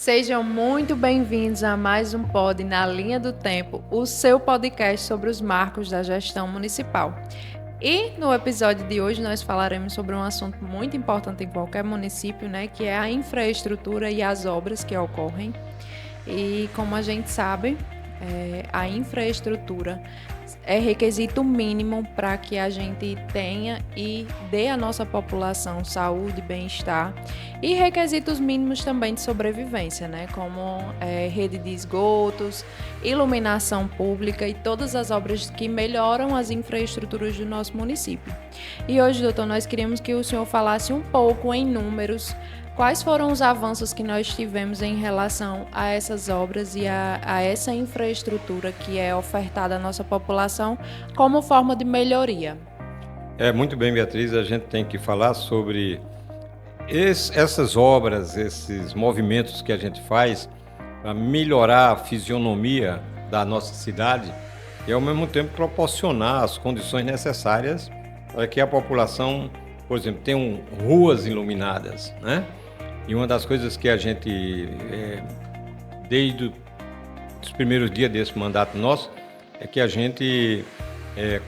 Sejam muito bem-vindos a mais um Pod na Linha do Tempo, o seu podcast sobre os marcos da gestão municipal. E no episódio de hoje nós falaremos sobre um assunto muito importante em qualquer município, né, que é a infraestrutura e as obras que ocorrem. E como a gente sabe, a infraestrutura é requisito mínimo para que a gente tenha e dê à nossa população saúde, bem-estar e requisitos mínimos também de sobrevivência, né? Como rede de esgotos, iluminação pública e todas as obras que melhoram as infraestruturas do nosso município. E hoje, doutor, nós queríamos que o senhor falasse um pouco em números. Quais foram os avanços que nós tivemos em relação a essas obras e a essa infraestrutura que é ofertada à nossa população como forma de melhoria? Muito bem, Beatriz, a gente tem que falar sobre essas obras, esses movimentos que a gente faz para melhorar a fisionomia da nossa cidade e, ao mesmo tempo, proporcionar as condições necessárias para que a população, por exemplo, tenha ruas iluminadas, né? E uma das coisas que a gente, desde os primeiros dias desse mandato nosso, é que a gente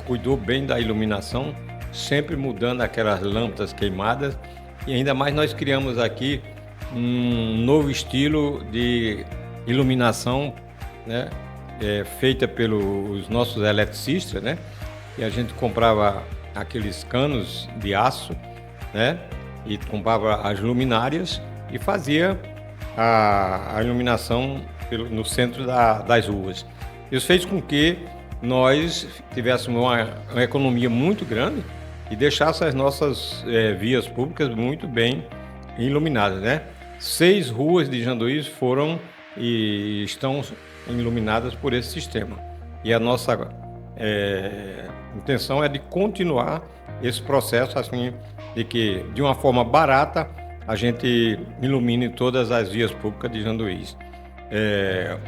cuidou bem da iluminação, sempre mudando aquelas lâmpadas queimadas. E ainda mais nós criamos aqui um novo estilo de iluminação, né, feita pelos nossos eletricistas, né? E a gente comprava aqueles canos de aço, né? E comprava as luminárias e fazia a iluminação no centro das ruas. Isso fez com que nós tivéssemos uma economia muito grande e deixasse as nossas vias públicas muito bem iluminadas, né? 6 ruas de Janduís foram e estão iluminadas por esse sistema. E a nossa intenção é de continuar esse processo, assim, de que, de uma forma barata, a gente ilumine todas as vias públicas de Janduís.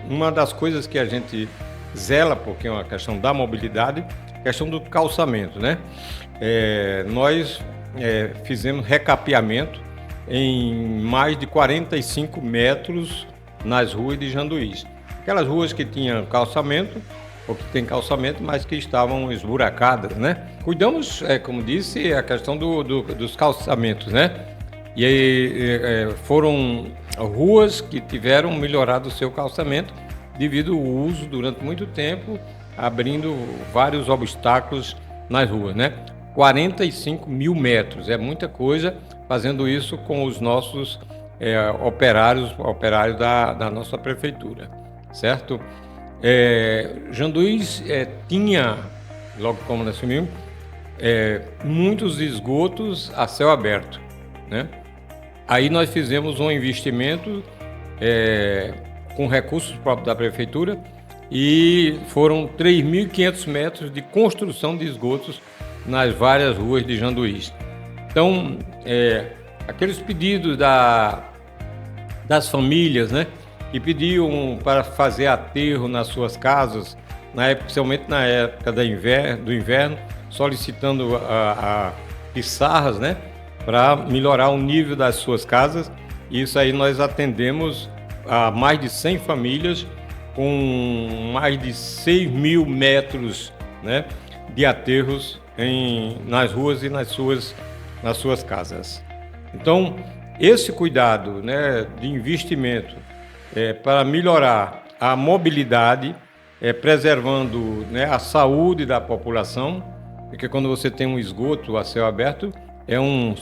Uma das coisas que a gente zela, porque é uma questão da mobilidade, a questão do calçamento, né? Nós fizemos recapeamento em mais de 45 metros nas ruas de Janduís. Aquelas ruas que tinham calçamento, ou que tem calçamento, mas que estavam esburacadas, né? Cuidamos, como disse, a questão dos calçamentos, né? E aí foram ruas que tiveram melhorado o seu calçamento devido ao uso durante muito tempo, abrindo vários obstáculos nas ruas, né? 45 mil metros, é muita coisa, fazendo isso com os nossos operários da nossa prefeitura, certo? Janduís tinha, logo como nós assumimos, muitos esgotos a céu aberto, né? Aí nós fizemos um investimento com recursos próprios da prefeitura e foram 3.500 metros de construção de esgotos nas várias ruas de Janduís. Então, aqueles pedidos das famílias, né, que pediam para fazer aterro nas suas casas, principalmente na época do inverno, solicitando a pissarras, né, para melhorar o nível das suas casas. Isso aí nós atendemos a mais de 100 famílias com mais de 6 mil metros, né, de aterros nas ruas e nas suas casas. Então, esse cuidado, né, de investimento para melhorar a mobilidade, preservando, né, a saúde da população, porque quando você tem um esgoto a céu aberto, é um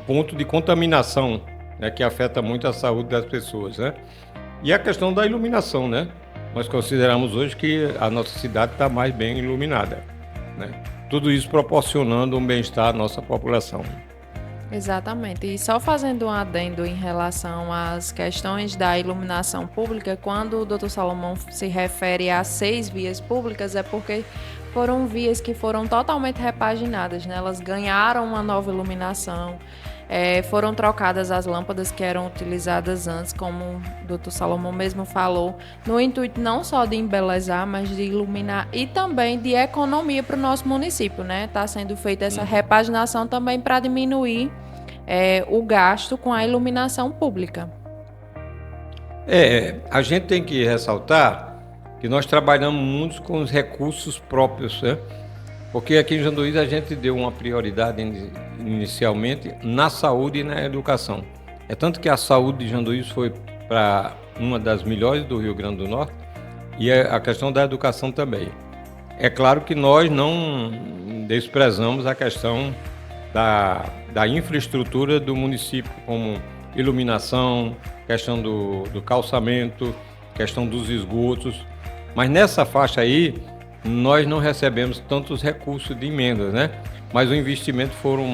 ponto de contaminação, né, que afeta muito a saúde das pessoas, né? E a questão da iluminação, né? Nós consideramos hoje que a nossa cidade está mais bem iluminada, né? Tudo isso proporcionando um bem-estar à nossa população. Exatamente. E só fazendo um adendo em relação às questões da iluminação pública, quando o Dr. Salomão se refere a 6 vias públicas, é porque foram vias que foram totalmente repaginadas, né? Elas ganharam uma nova iluminação, foram trocadas as lâmpadas que eram utilizadas antes, como o Dr. Salomão mesmo falou, no intuito não só de embelezar, mas de iluminar e também de economia para o nosso município, né? Está sendo feita essa repaginação também para diminuir o gasto com a iluminação pública. A gente tem que ressaltar que nós trabalhamos muito com os recursos próprios, né? Porque aqui em Janduís a gente deu uma prioridade inicialmente na saúde e na educação. É tanto que a saúde de Janduís foi para uma das melhores do Rio Grande do Norte e a questão da educação também. É claro que nós não desprezamos a questão da infraestrutura do município, como iluminação, questão do calçamento, questão dos esgotos. Mas nessa faixa aí, nós não recebemos tantos recursos de emendas, né? Mas o investimento foram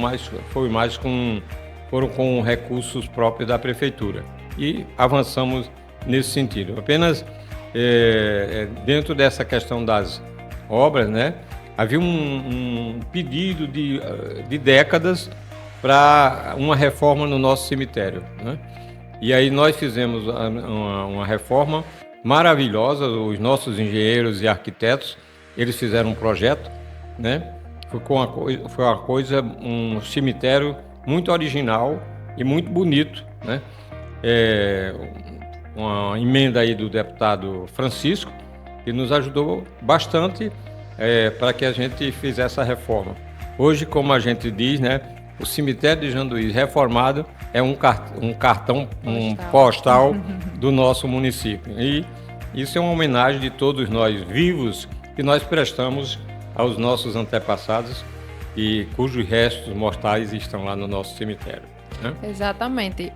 com recursos próprios da prefeitura. E avançamos nesse sentido. Apenas dentro dessa questão das obras, né? Havia um pedido de décadas para uma reforma no nosso cemitério, né? E aí nós fizemos uma reforma maravilhosa, os nossos engenheiros e arquitetos, eles fizeram um projeto, né? Um cemitério muito original e muito bonito, né? Uma emenda aí do deputado Francisco, que nos ajudou bastante para que a gente fizesse essa reforma. Hoje, como a gente diz, né? O cemitério de Janduís reformado é um cartão postal do nosso município. E isso é uma homenagem de todos nós vivos que nós prestamos aos nossos antepassados e cujos restos mortais estão lá no nosso cemitério, né? Exatamente.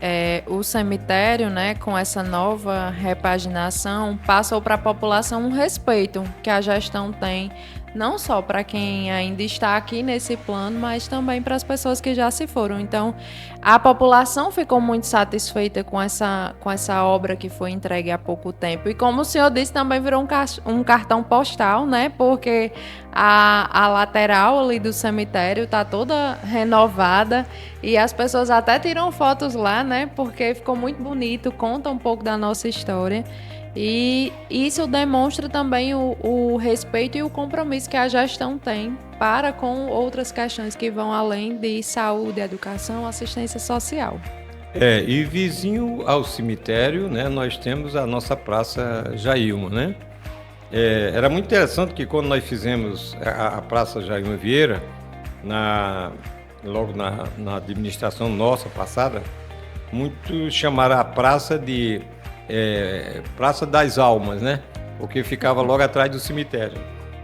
O cemitério, né, com essa nova repaginação, passou para a população um respeito que a gestão tem, não só para quem ainda está aqui nesse plano, mas também para as pessoas que já se foram. Então, a população ficou muito satisfeita com essa obra que foi entregue há pouco tempo. E como o senhor disse, também virou um cartão postal, né? Porque a lateral ali do cemitério está toda renovada e as pessoas até tiram fotos lá, né? Porque ficou muito bonito, conta um pouco da nossa história. E isso demonstra também o respeito e o compromisso que a gestão tem para com outras questões que vão além de saúde, educação, assistência social. E vizinho ao cemitério, né, nós temos a nossa Praça Jailma, né? Era muito interessante que quando nós fizemos a Praça Jailma Vieira, logo na administração nossa passada, muitos chamaram a praça de Praça das Almas, né? Porque ficava logo atrás do cemitério.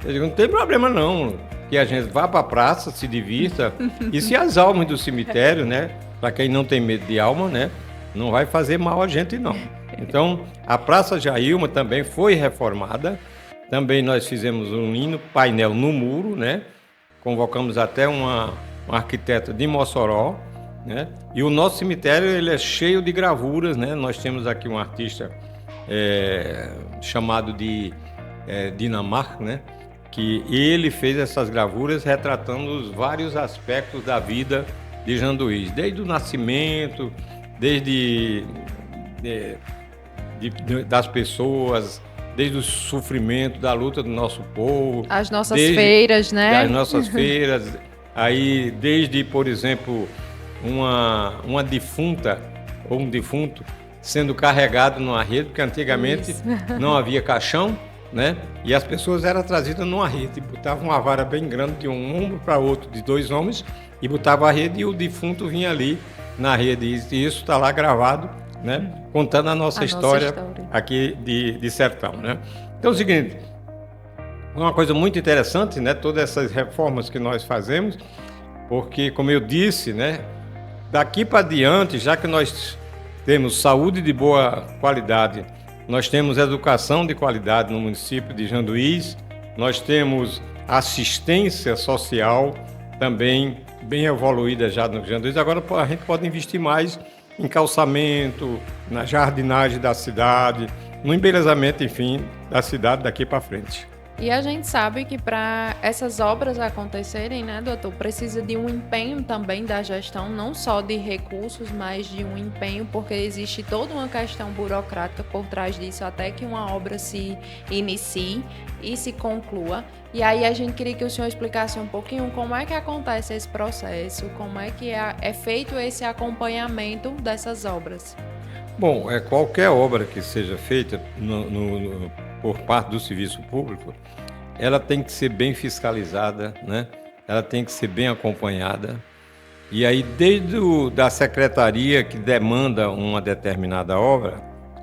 Eu digo, não tem problema não, que a gente vá para a praça, se divirta, e se as almas do cemitério, né? Para quem não tem medo de alma, né? Não vai fazer mal a gente não. Então, a Praça Jailma também foi reformada. Também nós fizemos um lindo painel no muro, né? Convocamos até uma arquiteta de Mossoró, né? E o nosso cemitério ele é cheio de gravuras, né? Nós temos aqui um artista chamado de Dinamarca, né? Que ele fez essas gravuras retratando os vários aspectos da vida de Janduís, desde o nascimento, desde das pessoas, desde o sofrimento, da luta do nosso povo. As nossas feiras, né? As nossas feiras. Aí, desde, por exemplo, uma defunta ou um defunto sendo carregado numa rede, porque antigamente não havia caixão, né? E as pessoas eram trazidas numa rede, botavam uma vara bem grande de um ombro para outro, de dois homens, e botava a rede e o defunto vinha ali na rede. E isso está lá gravado, né? Contando a nossa história aqui de Sertão, né? Então é o seguinte, uma coisa muito interessante, né? Todas essas reformas que nós fazemos, porque, como eu disse, né? Daqui para diante, já que nós temos saúde de boa qualidade, nós temos educação de qualidade no município de Janduís, nós temos assistência social também bem evoluída já no Janduís. Agora a gente pode investir mais em calçamento, na jardinagem da cidade, no embelezamento, enfim, da cidade daqui para frente. E a gente sabe que para essas obras acontecerem, né, doutor, precisa de um empenho também da gestão, não só de recursos, mas de um empenho, porque existe toda uma questão burocrática por trás disso, até que uma obra se inicie e se conclua. E aí a gente queria que o senhor explicasse um pouquinho como é que acontece esse processo, como é que é feito esse acompanhamento dessas obras. Bom, qualquer obra que seja feita por parte do serviço público, ela tem que ser bem fiscalizada, né? Ela tem que ser bem acompanhada. E aí, da secretaria que demanda uma determinada obra,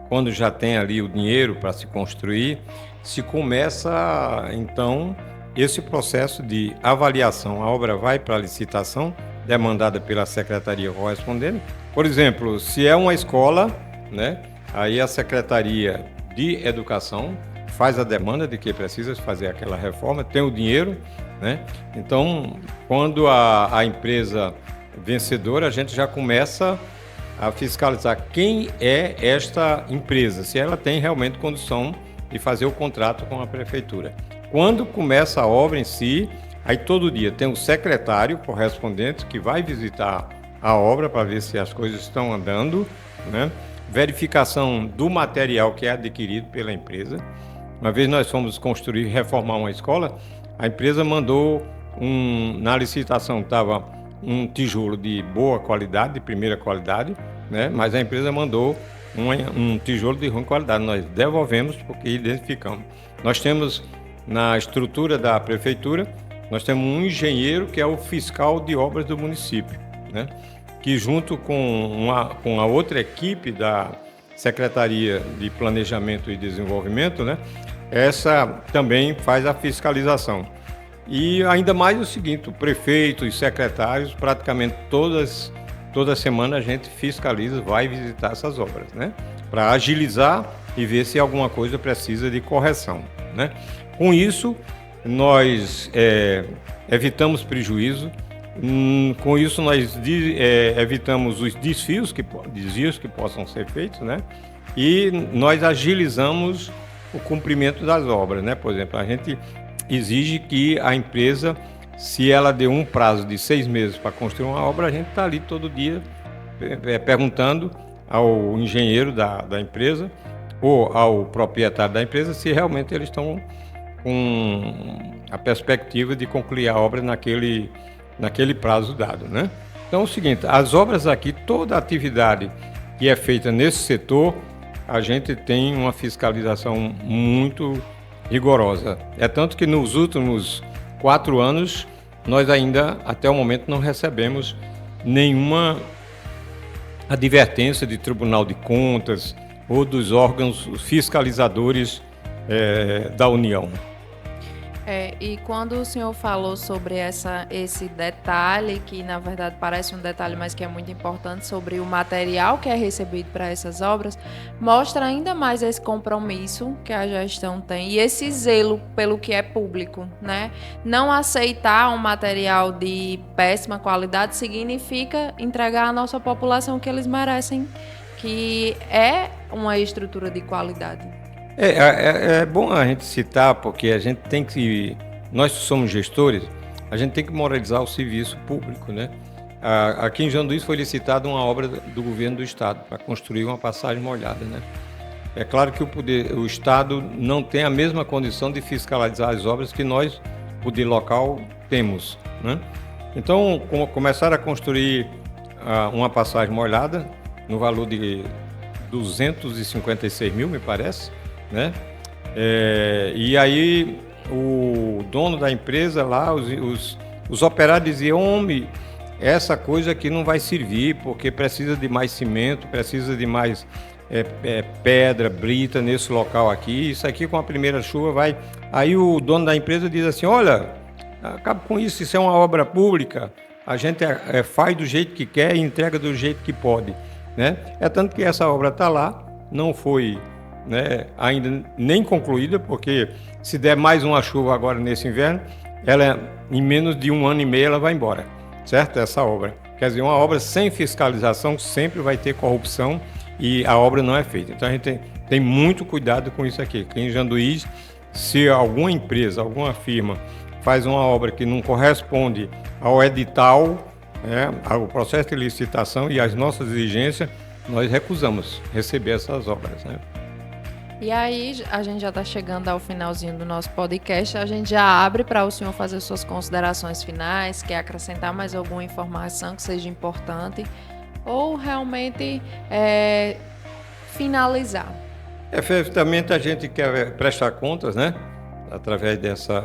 quando já tem ali o dinheiro para se construir, se começa, então, esse processo de avaliação. A obra vai para a licitação, demandada pela secretaria correspondente. Por exemplo, se é uma escola, né, aí a Secretaria de Educação faz a demanda de que precisa fazer aquela reforma, tem o dinheiro, né? Então, quando a empresa vencedora, a gente já começa a fiscalizar quem é esta empresa, se ela tem realmente condição de fazer o contrato com a prefeitura. Quando começa a obra em si, aí todo dia tem o secretário correspondente que vai visitar a obra para ver se as coisas estão andando, né? Verificação do material que é adquirido pela empresa. Uma vez nós fomos construir, reformar uma escola, a empresa mandou na licitação estava um tijolo de boa qualidade, de primeira qualidade, né? Mas a empresa mandou um tijolo de ruim qualidade. Nós devolvemos porque identificamos. Nós temos na estrutura da prefeitura, nós temos um engenheiro que é o fiscal de obras do município, né? Que junto com a outra equipe da Secretaria de Planejamento e Desenvolvimento, né? Essa também faz a fiscalização. E ainda mais o seguinte, o prefeito e secretários, praticamente toda semana a gente fiscaliza, vai visitar essas obras, né? Para agilizar e ver se alguma coisa precisa de correção, né? Com isso, nós evitamos prejuízo. Com isso, nós evitamos os desvios que possam ser feitos, né? E nós agilizamos o cumprimento das obras, né? Por exemplo, a gente exige que a empresa, se ela deu um prazo de 6 meses para construir uma obra, a gente está ali todo dia perguntando ao engenheiro da empresa ou ao proprietário da empresa se realmente eles estão com a perspectiva de concluir a obra naquele prazo dado, né? Então é o seguinte, as obras aqui, toda a atividade que é feita nesse setor, a gente tem uma fiscalização muito rigorosa. É tanto que nos últimos 4 anos, nós ainda, até o momento, não recebemos nenhuma advertência de Tribunal de Contas ou dos órgãos fiscalizadores da União. E quando o senhor falou sobre esse detalhe, que na verdade parece um detalhe, mas que é muito importante, sobre o material que é recebido para essas obras, mostra ainda mais esse compromisso que a gestão tem e esse zelo pelo que é público, né? Não aceitar um material de péssima qualidade significa entregar à nossa população o que eles merecem, que é uma estrutura de qualidade. É bom a gente citar, porque a gente tem que, nós que somos gestores, a gente tem que moralizar o serviço público, né? Aqui em Janduís foi licitada uma obra do governo do estado para construir uma passagem molhada, né? É claro que o estado não tem a mesma condição de fiscalizar as obras que nós, poder local, temos, né? Então, começaram a construir uma passagem molhada no valor de 256 mil, me parece, né? E aí o dono da empresa lá, os operários diziam: homem, essa coisa aqui não vai servir porque precisa de mais cimento, precisa de mais pedra, brita nesse local aqui, isso aqui com a primeira chuva vai... Aí o dono da empresa diz assim: olha, acaba com isso é uma obra pública, a gente faz do jeito que quer e entrega do jeito que pode, né? É tanto que essa obra está lá, não foi, né, ainda nem concluída, porque se der mais uma chuva agora nesse inverno, ela em menos de 1 ano e meio ela vai embora, certo? Essa obra. Quer dizer, uma obra sem fiscalização sempre vai ter corrupção e a obra não é feita. Então a gente tem muito cuidado com isso aqui. Aqui em Janduís, se alguma empresa, alguma firma faz uma obra que não corresponde ao edital, ao processo de licitação e às nossas exigências, nós recusamos receber essas obras, né? E aí, a gente já está chegando ao finalzinho do nosso podcast, a gente já abre para o senhor fazer suas considerações finais, quer acrescentar mais alguma informação que seja importante, ou realmente finalizar? Efetivamente, a gente quer prestar contas, né? Através dessa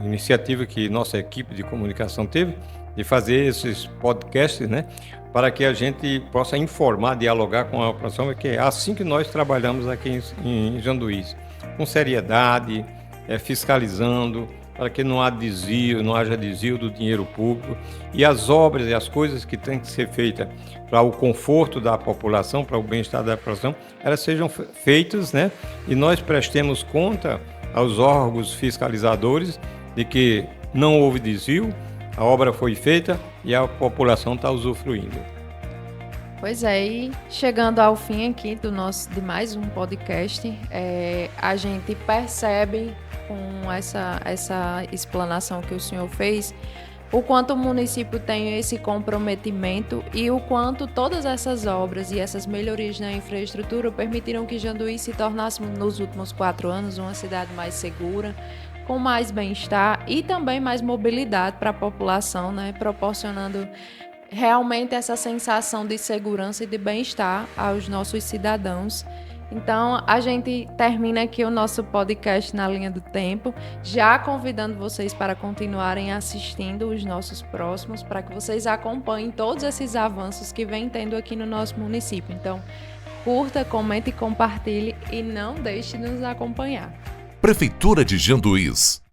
iniciativa que nossa equipe de comunicação teve, de fazer esses podcasts, né? Para que a gente possa informar, dialogar com a população, que é assim que nós trabalhamos aqui em Janduís, com seriedade, fiscalizando, para que não haja desvio do dinheiro público, e as obras e as coisas que têm que ser feitas para o conforto da população, para o bem-estar da população, elas sejam feitas, né? E nós prestemos conta aos órgãos fiscalizadores de que não houve desvio, a obra foi feita e a população está usufruindo. Pois é, e chegando ao fim aqui de mais um podcast, a gente percebe com essa explanação que o senhor fez, o quanto o município tem esse comprometimento e o quanto todas essas obras e essas melhorias na infraestrutura permitiram que Janduís se tornasse, nos últimos 4 anos, uma cidade mais segura, com mais bem-estar e também mais mobilidade para a população, né? Proporcionando realmente essa sensação de segurança e de bem-estar aos nossos cidadãos. Então, a gente termina aqui o nosso podcast Na Linha do Tempo, já convidando vocês para continuarem assistindo os nossos próximos, para que vocês acompanhem todos esses avanços que vem tendo aqui no nosso município. Então, curta, comente e compartilhe e não deixe de nos acompanhar. Prefeitura de Janduís.